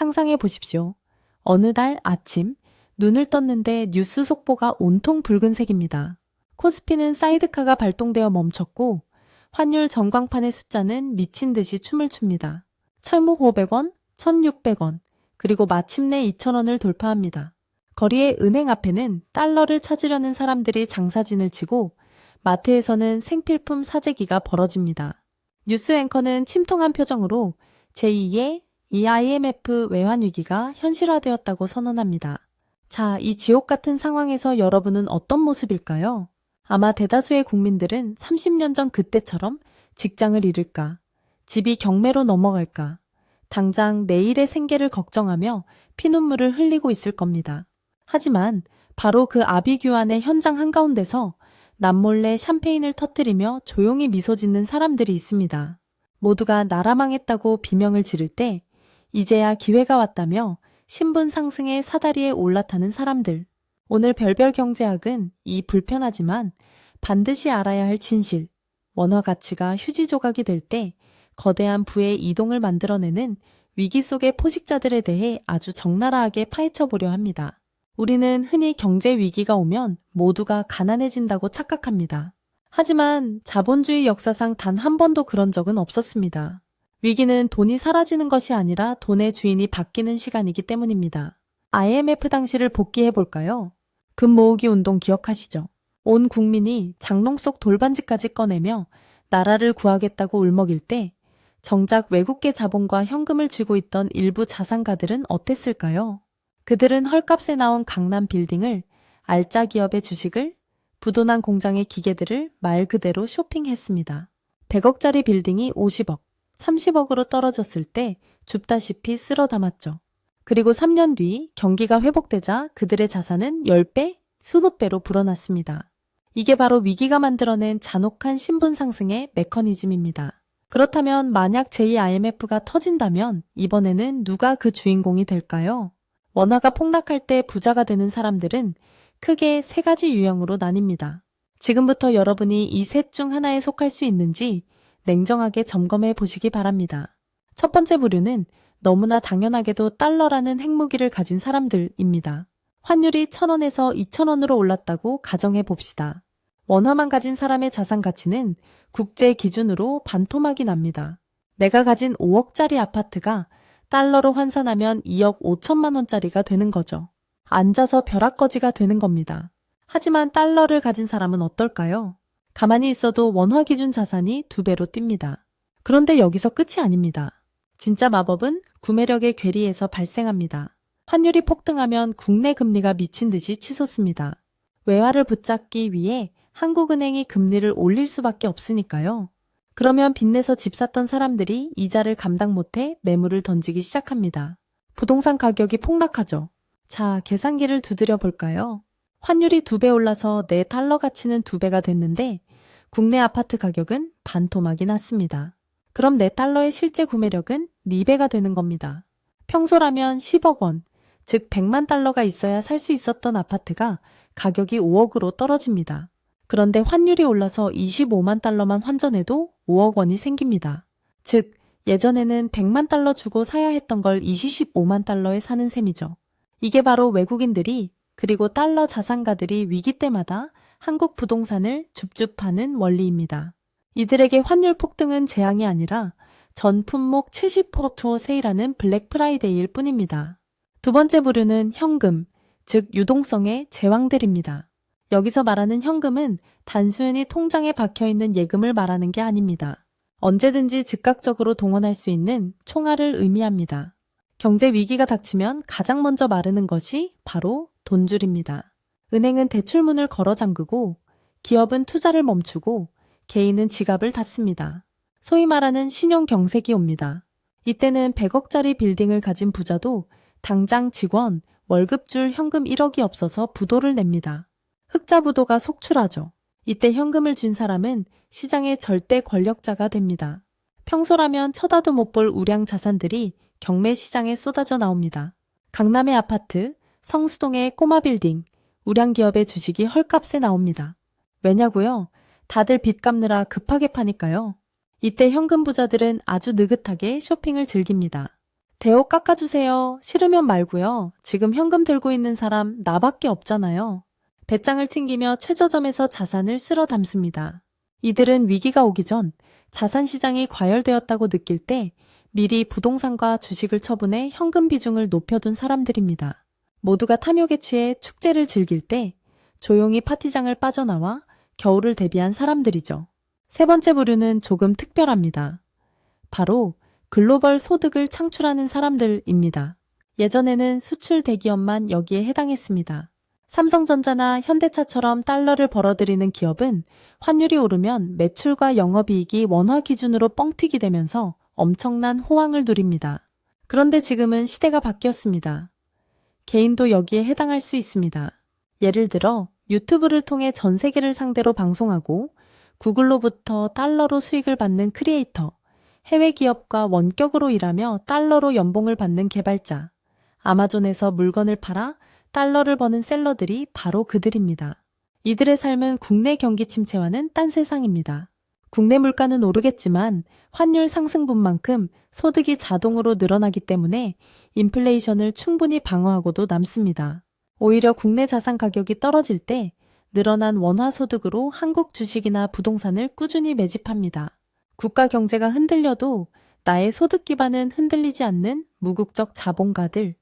상상해 보십시오. 어느 날 아침, 눈을 떴는데 뉴스 속보가 온통 붉은색입니다. 코스피는 사이드카가 발동되어 멈췄고 환율 전광판의 숫자는 미친 듯이 춤을 춥니다. 철무 500원, 1600원, 그리고 마침내 2000원을 돌파합니다. 거리의 은행 앞에는 달러를 찾으려는 사람들이 장사진을 치고 마트에서는 생필품 사재기가 벌어집니다. 뉴스 앵커는 침통한 표정으로 제2의 이 IMF 외환위기가 현실화되었다고 선언합니다. 자, 이 지옥 같은 상황에서 여러분은 어떤 모습일까요? 아마 대다수의 국민들은 30년 전 그때처럼 직장을 잃을까, 집이 경매로 넘어갈까, 당장 내일의 생계를 걱정하며 피눈물을 흘리고 있을 겁니다. 하지만 바로 그 아비규환의 현장 한가운데서 남몰래 샴페인을 터뜨리며 조용히 미소 짓는 사람들이 있습니다. 모두가 나라 망했다고 비명을 지를 때 이제야 기회가 왔다며 신분 상승의 사다리에 올라타는 사람들. 오늘 별별 경제학은 이 불편하지만 반드시 알아야 할 진실, 원화 가치가 휴지 조각이 될 때 거대한 부의 이동을 만들어내는 위기 속의 포식자들에 대해 아주 적나라하게 파헤쳐 보려 합니다. 우리는 흔히 경제 위기가 오면 모두가 가난해진다고 착각합니다. 하지만 자본주의 역사상 단 한 번도 그런 적은 없었습니다. 위기는 돈이 사라지는 것이 아니라 돈의 주인이 바뀌는 시간이기 때문입니다. IMF 당시를 복기해 볼까요? 금 모으기 운동 기억하시죠? 온 국민이 장롱 속 돌반지까지 꺼내며 나라를 구하겠다고 울먹일 때 정작 외국계 자본과 현금을 쥐고 있던 일부 자산가들은 어땠을까요? 그들은 헐값에 나온 강남 빌딩을, 알짜 기업의 주식을, 부도난 공장의 기계들을 말 그대로 쇼핑했습니다. 100억짜리 빌딩이 50억, 30억으로 떨어졌을 때 줍다시피 쓸어 담았죠. 그리고 3년 뒤 경기가 회복되자 그들의 자산은 10배, 수백 배로 불어났습니다. 이게 바로 위기가 만들어낸 잔혹한 신분 상승의 메커니즘입니다. 그렇다면 만약 제2 IMF가 터진다면 이번에는 누가 그 주인공이 될까요? 원화가 폭락할 때 부자가 되는 사람들은 크게 세 가지 유형으로 나뉩니다. 지금부터 여러분이 이 셋 중 하나에 속할 수 있는지 냉정하게 점검해 보시기 바랍니다. 첫 번째 부류는 너무나 당연하게도 달러라는 핵무기를 가진 사람들입니다. 환율이 1000원에서 2000원으로 올랐다고 가정해 봅시다. 원화만 가진 사람의 자산 가치는 국제 기준으로 반토막이 납니다. 내가 가진 5억짜리 아파트가 달러로 환산하면 2억 5천만 원짜리가 되는 거죠. 앉아서 벼락거지가 되는 겁니다. 하지만 달러를 가진 사람은 어떨까요? 가만히 있어도 원화 기준 자산이 2배로 뜁니다. 그런데 여기서 끝이 아닙니다. 진짜 마법은 구매력의 괴리에서 발생합니다. 환율이 폭등하면 국내 금리가 미친 듯이 치솟습니다. 외화를 붙잡기 위해 한국은행이 금리를 올릴 수밖에 없으니까요. 그러면 빚내서 집 샀던 사람들이 이자를 감당 못해 매물을 던지기 시작합니다. 부동산 가격이 폭락하죠. 자, 계산기를 두드려 볼까요? 환율이 2배 올라서 내 달러 가치는 2배가 됐는데 국내 아파트 가격은 반토막이 났습니다. 그럼 내 달러의 실제 구매력은 4배가 되는 겁니다. 평소라면 10억 원, 즉 100만 달러가 있어야 살 수 있었던 아파트가 가격이 5억으로 떨어집니다. 그런데 환율이 올라서 25만 달러만 환전해도 5억 원이 생깁니다. 즉, 예전에는 100만 달러 주고 사야 했던 걸 25만 달러에 사는 셈이죠. 이게 바로 외국인들이 그리고 달러 자산가들이 위기 때마다 한국 부동산을 줍줍하는 원리입니다. 이들에게 환율 폭등은 재앙이 아니라 전 품목 70% 세일하는 블랙 프라이데이일 뿐입니다. 두 번째 부류는 현금, 즉 유동성의 제왕들입니다. 여기서 말하는 현금은 단순히 통장에 박혀있는 예금을 말하는 게 아닙니다. 언제든지 즉각적으로 동원할 수 있는 총알을 의미합니다. 경제 위기가 닥치면 가장 먼저 마르는 것이 바로 돈줄입니다. 은행은 대출문을 걸어 잠그고 기업은 투자를 멈추고 개인은 지갑을 닫습니다. 소위 말하는 신용경색이 옵니다. 이때는 100억짜리 빌딩을 가진 부자도 당장 직원, 월급 줄 현금 1억이 없어서 부도를 냅니다. 흑자부도가 속출하죠. 이때 현금을 쥔 사람은 시장의 절대 권력자가 됩니다. 평소라면 쳐다도 못 볼 우량 자산들이 경매 시장에 쏟아져 나옵니다. 강남의 아파트, 성수동의 꼬마 빌딩, 우량 기업의 주식이 헐값에 나옵니다. 왜냐고요? 다들 빚 갚느라 급하게 파니까요. 이때 현금 부자들은 아주 느긋하게 쇼핑을 즐깁니다. 대호 깎아주세요. 싫으면 말고요. 지금 현금 들고 있는 사람 나밖에 없잖아요. 배짱을 튕기며 최저점에서 자산을 쓸어 담습니다. 이들은 위기가 오기 전 자산 시장이 과열되었다고 느낄 때 미리 부동산과 주식을 처분해 현금 비중을 높여둔 사람들입니다. 모두가 탐욕에 취해 축제를 즐길 때 조용히 파티장을 빠져나와 겨울을 대비한 사람들이죠. 세 번째 부류는 조금 특별합니다. 바로 글로벌 소득을 창출하는 사람들입니다. 예전에는 수출 대기업만 여기에 해당했습니다. 삼성전자나 현대차처럼 달러를 벌어들이는 기업은 환율이 오르면 매출과 영업이익이 원화 기준으로 뻥튀기 되면서 엄청난 호황을 누립니다. 그런데 지금은 시대가 바뀌었습니다. 개인도 여기에 해당할 수 있습니다. 예를 들어 유튜브를 통해 전 세계를 상대로 방송하고 구글로부터 달러로 수익을 받는 크리에이터, 해외 기업과 원격으로 일하며 달러로 연봉을 받는 개발자, 아마존에서 물건을 팔아 달러를 버는 셀러들이 바로 그들입니다. 이들의 삶은 국내 경기 침체와는 딴 세상입니다. 국내 물가는 오르겠지만 환율 상승분만큼 소득이 자동으로 늘어나기 때문에 인플레이션을 충분히 방어하고도 남습니다. 오히려 국내 자산 가격이 떨어질 때 늘어난 원화 소득으로 한국 주식이나 부동산을 꾸준히 매집합니다. 국가 경제가 흔들려도 나의 소득 기반은 흔들리지 않는 무국적 자본가들,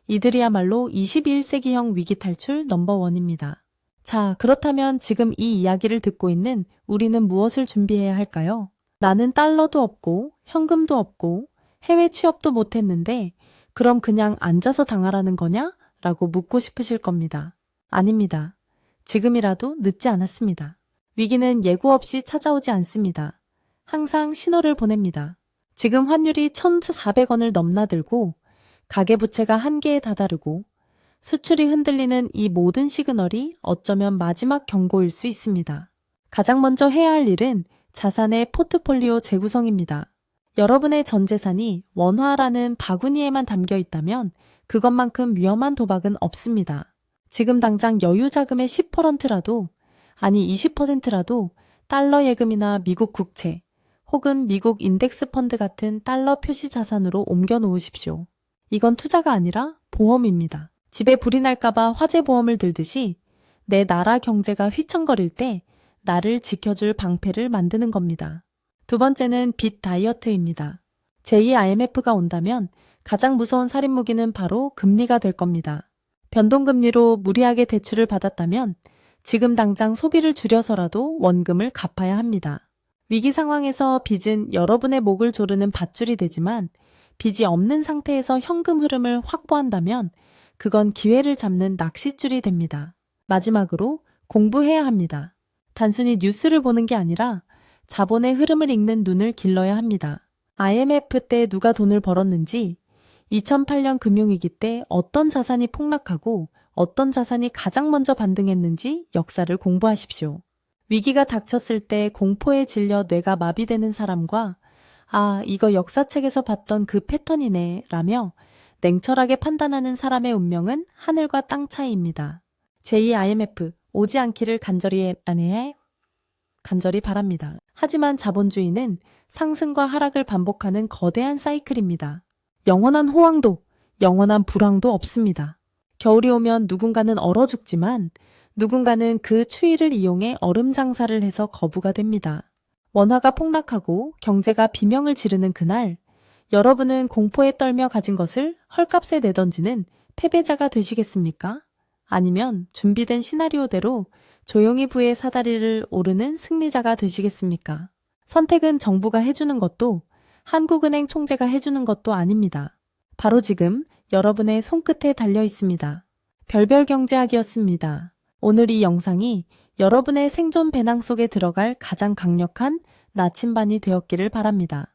이들이야말로 21세기형 위기 탈출 넘버원입니다. 자, 그렇다면 지금 이 이야기를 듣고 있는 우리는 무엇을 준비해야 할까요? 나는 달러도 없고 현금도 없고 해외 취업도 못했는데 그럼 그냥 앉아서 당하라는 거냐? 라고 묻고 싶으실 겁니다. 아닙니다. 지금이라도 늦지 않았습니다. 위기는 예고 없이 찾아오지 않습니다. 항상 신호를 보냅니다. 지금 환율이 1,400원을 넘나들고 가계부채가 한계에 다다르고 수출이 흔들리는 이 모든 시그널이 어쩌면 마지막 경고일 수 있습니다. 가장 먼저 해야 할 일은 자산의 포트폴리오 재구성입니다. 여러분의 전 재산이 원화라는 바구니에만 담겨 있다면 그것만큼 위험한 도박은 없습니다. 지금 당장 여유 자금의 10%라도, 아니 20%라도 달러 예금이나 미국 국채, 혹은 미국 인덱스 펀드 같은 달러 표시 자산으로 옮겨 놓으십시오. 이건 투자가 아니라 보험입니다. 집에 불이 날까봐 화재 보험을 들듯이 내 나라 경제가 휘청거릴 때 나를 지켜줄 방패를 만드는 겁니다. 두 번째는 빚 다이어트입니다. 제2 IMF가 온다면 가장 무서운 살인무기는 바로 금리가 될 겁니다. 변동금리로 무리하게 대출을 받았다면 지금 당장 소비를 줄여서라도 원금을 갚아야 합니다. 위기 상황에서 빚은 여러분의 목을 조르는 밧줄이 되지만 빚이 없는 상태에서 현금 흐름을 확보한다면 그건 기회를 잡는 낚싯줄이 됩니다. 마지막으로 공부해야 합니다. 단순히 뉴스를 보는 게 아니라 자본의 흐름을 읽는 눈을 길러야 합니다. IMF 때 누가 돈을 벌었는지, 2008년 금융위기 때 어떤 자산이 폭락하고 어떤 자산이 가장 먼저 반등했는지 역사를 공부하십시오. 위기가 닥쳤을 때 공포에 질려 뇌가 마비되는 사람과 아, 이거 역사책에서 봤던 그 패턴이네 라며 냉철하게 판단하는 사람의 운명은 하늘과 땅 차이입니다. 제2 IMF 오지 않기를 간절히 바랍니다. 하지만 자본주의는 상승과 하락을 반복하는 거대한 사이클입니다. 영원한 호황도, 영원한 불황도 없습니다. 겨울이 오면 누군가는 얼어 죽지만 누군가는 그 추위를 이용해 얼음 장사를 해서 거부가 됩니다. 원화가 폭락하고 경제가 비명을 지르는 그날, 여러분은 공포에 떨며 가진 것을 헐값에 내던지는 패배자가 되시겠습니까? 아니면 준비된 시나리오대로 조용히 부의 사다리를 오르는 승리자가 되시겠습니까? 선택은 정부가 해주는 것도 한국은행 총재가 해주는 것도 아닙니다. 바로 지금 여러분의 손끝에 달려 있습니다. 별별 경제학이었습니다. 오늘 이 영상이 여러분의 생존 배낭 속에 들어갈 가장 강력한 나침반이 되었기를 바랍니다.